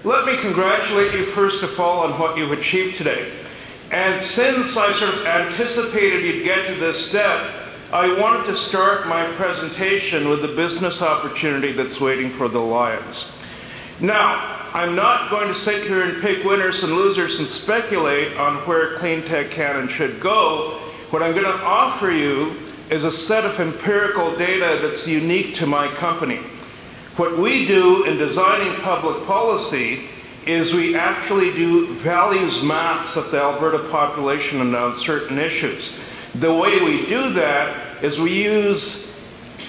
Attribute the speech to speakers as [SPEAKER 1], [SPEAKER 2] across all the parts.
[SPEAKER 1] Let me congratulate you first of all on what you've achieved today. And since I sort of anticipated you'd get to this step, I wanted to start my presentation with the business opportunity that's waiting for the Alliance. Now, I'm not going to sit here and pick winners and losers and speculate on where Cleantech can and should go. What I'm going to offer you is a set of empirical data that's unique to my company. What we do in designing public policy is we actually do values maps of the Alberta population on certain issues. The way we do that is we use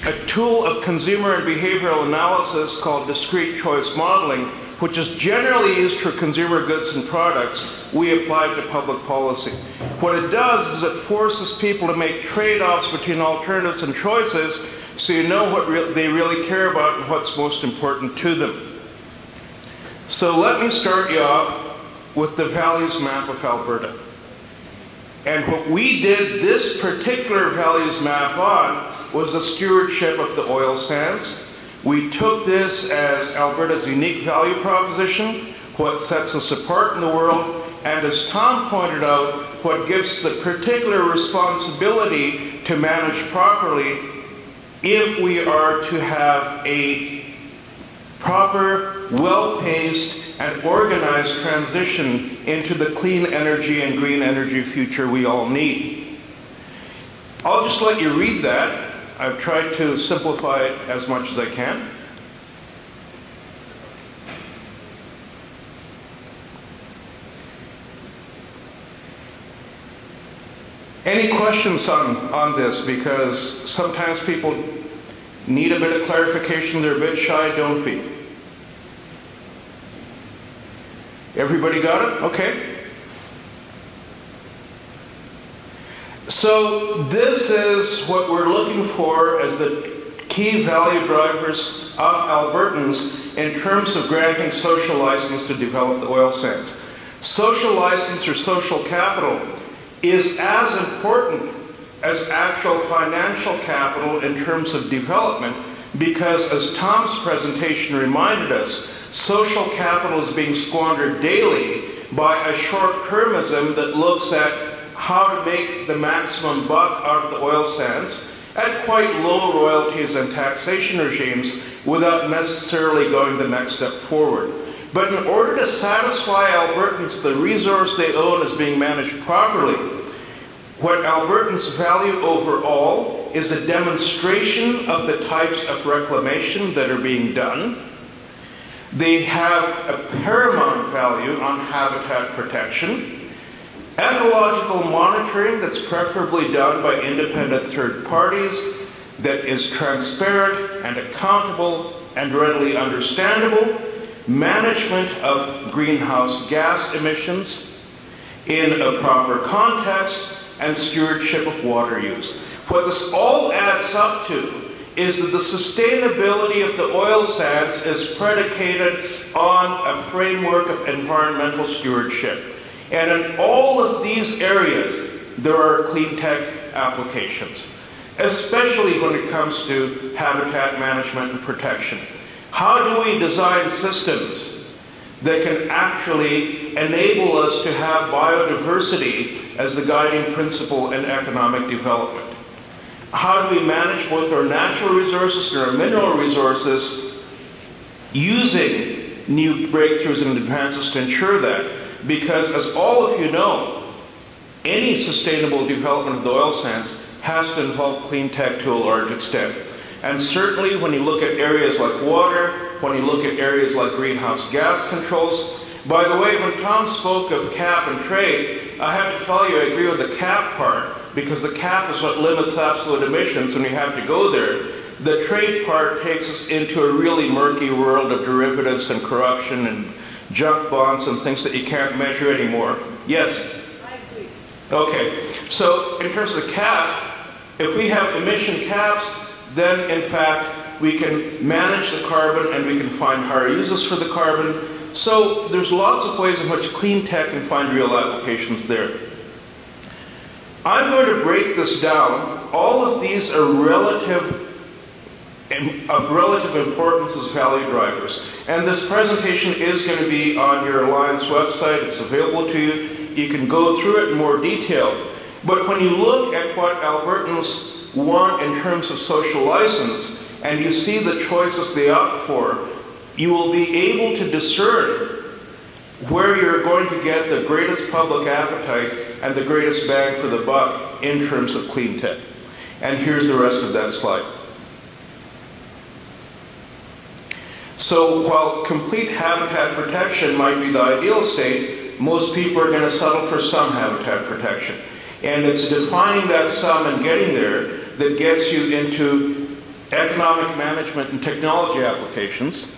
[SPEAKER 1] a tool of consumer and behavioral analysis called discrete choice modeling, which is generally used for consumer goods and products. We apply it to public policy. What it does is it forces people to make trade-offs between alternatives and choices so you know what they really care about and what's most important to them. So let me start you off with the values map of Alberta. And what we did this particular values map on was the stewardship of the oil sands. We took this as Alberta's unique value proposition, what sets us apart in the world, and as Tom pointed out, what gives the particular responsibility to manage properly if we are to have a proper, well-paced, and organized transition into the clean energy and green energy future we all need. I'll just let you read that. I've tried to simplify it as much as I can. Any questions on this? Because sometimes people need a bit of clarification, they're a bit shy, don't be. Everybody got it? Okay. So this is what we're looking for as the key value drivers of Albertans in terms of granting social license to develop the oil sands. Social license or social capital is as important as actual financial capital in terms of development because, as Tom's presentation reminded us, social capital is being squandered daily by a short-termism that looks at how to make the maximum buck out of the oil sands at quite low royalties and taxation regimes without necessarily going the next step forward. But in order to satisfy Albertans the resource they own is being managed properly, what Albertans value overall is a demonstration of the types of reclamation that are being done. They have a paramount value on habitat protection, ecological monitoring that's preferably done by independent third parties, that is transparent and accountable and readily understandable, management of greenhouse gas emissions in a proper context, and stewardship of water use. What this all adds up to is that the sustainability of the oil sands is predicated on a framework of environmental stewardship. And in all of these areas, there are Cleantech applications, especially when it comes to habitat management and protection. How do we design systems that can actually enable us to have biodiversity as the guiding principle in economic development? How do we manage both our natural resources and our mineral resources using new breakthroughs and advances to ensure that? Because as all of you know, any sustainable development of the oil sands has to involve Cleantech to a large extent. And certainly when you look at areas like water, when you look at areas like greenhouse gas controls. By the way, when Tom spoke of cap and trade, I have to tell you I agree with the cap part, because the cap is what limits absolute emissions and we have to go there. The trade part takes us into a really murky world of derivatives and corruption and junk bonds and things that you can't measure anymore. Yes?
[SPEAKER 2] I agree.
[SPEAKER 1] Okay, so in terms of the cap, if we have emission caps, then in fact we can manage the carbon and we can find higher uses for the carbon. So there's lots of ways in which Cleantech can find real applications there. I'm going to break this down. All of these are relative of relative importance as value drivers. And this presentation is going to be on your Alliance website. It's available to you. You can go through it in more detail. But when you look at what Albertans want in terms of social license, and you see the choices they opt for, you will be able to discern where you're going to get the greatest public appetite and the greatest bang for the buck in terms of clean tech. And here's the rest of that slide. So while complete habitat protection might be the ideal state, most people are going to settle for some habitat protection. And it's defining that sum and getting there that gets you into economic management and technology applications.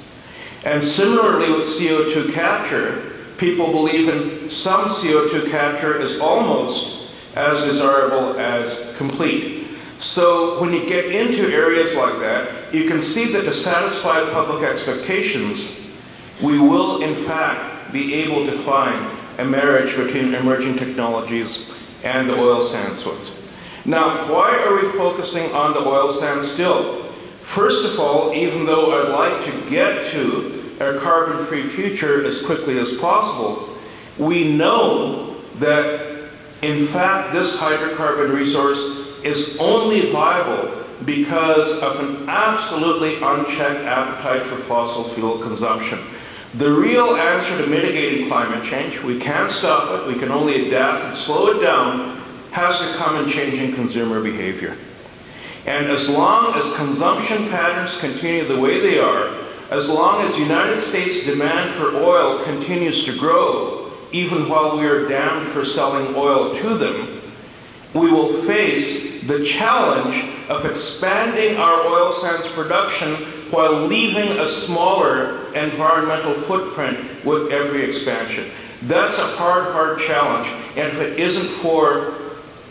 [SPEAKER 1] And similarly with CO2 capture, people believe in some CO2 capture is almost as desirable as complete. So when you get into areas like that, you can see that to satisfy public expectations, we will in fact be able to find a marriage between emerging technologies and the oil sands ones. Now, why are we focusing on the oil sands still? First of all, even though I'd like to get to a carbon-free future as quickly as possible, we know that in fact this hydrocarbon resource is only viable because of an absolutely unchecked appetite for fossil fuel consumption. The real answer to mitigating climate change, we can't stop it, we can only adapt and slow it down, has to come in changing consumer behavior. And as long as consumption patterns continue the way they are, as long as the United States demand for oil continues to grow, even while we are damned for selling oil to them, we will face the challenge of expanding our oil sands production while leaving a smaller environmental footprint with every expansion. That's a hard, hard challenge. And if it isn't for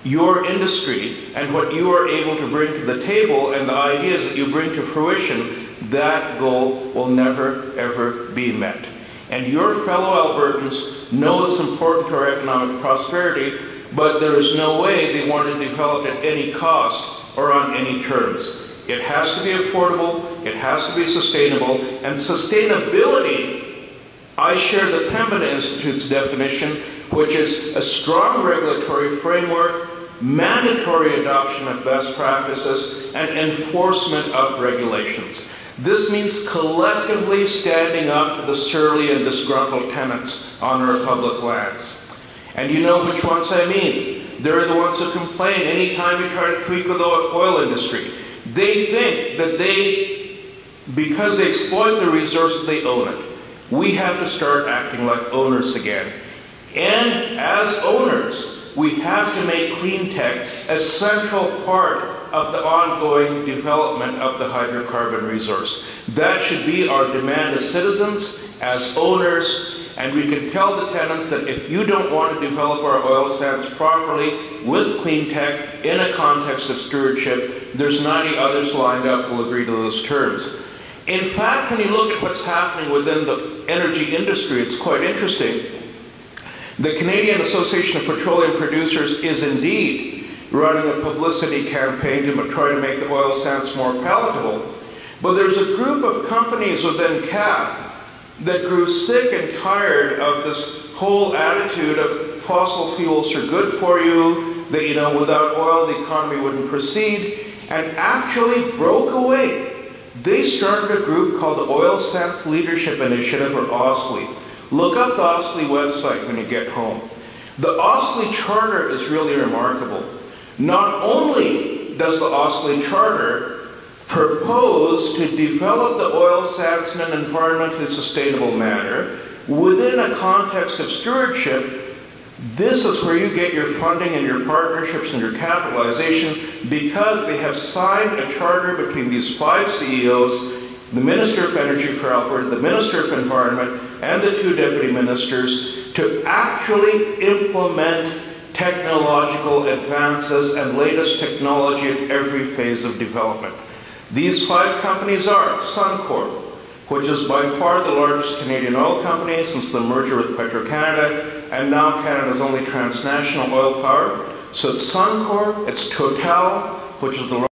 [SPEAKER 1] your industry and what you are able to bring to the table and the ideas that you bring to fruition, that goal will never, ever be met. And your fellow Albertans know it's important to our economic prosperity, but there is no way they want to develop at any cost or on any terms. It has to be affordable, it has to be sustainable, and sustainability, I share the Pembina Institute's definition, which is a strong regulatory framework, mandatory adoption of best practices, and enforcement of regulations. This means collectively standing up to the surly and disgruntled tenants on our public lands. And you know which ones I mean. They're the ones who complain anytime you try to tweak with the oil industry. They think that because they exploit the resources, they own it. We have to start acting like owners again. And as owners, we have to make clean tech a central part of the ongoing development of the hydrocarbon resource. That should be our demand as citizens, as owners, and we can tell the tenants that if you don't want to develop our oil sands properly with clean tech in a context of stewardship, there's 90 others lined up who will agree to those terms. In fact, when you look at what's happening within the energy industry, it's quite interesting. The Canadian Association of Petroleum Producers is indeed running a publicity campaign to try to make the oil sands more palatable. But there's a group of companies within CAP that grew sick and tired of this whole attitude of fossil fuels are good for you, that, you know, without oil the economy wouldn't proceed, and actually broke away. They started a group called the Oil Sands Leadership Initiative, or OSLI. Look up the OSLI website when you get home. The OSLI Charter is really remarkable. Not only does the OSLI Charter propose to develop the oil sands in an environmentally sustainable manner within a context of stewardship, this is where you get your funding and your partnerships and your capitalization, because they have signed a charter between these 5 CEOs, the Minister of Energy for Alberta, the Minister of Environment, and the 2 deputy ministers, to actually implement technological advances and latest technology at every phase of development. These 5 companies are Suncor, which is by far the largest Canadian oil company since the merger with Petro-Canada, and now Canada's only transnational oil power. So it's Suncor, it's Total, which is the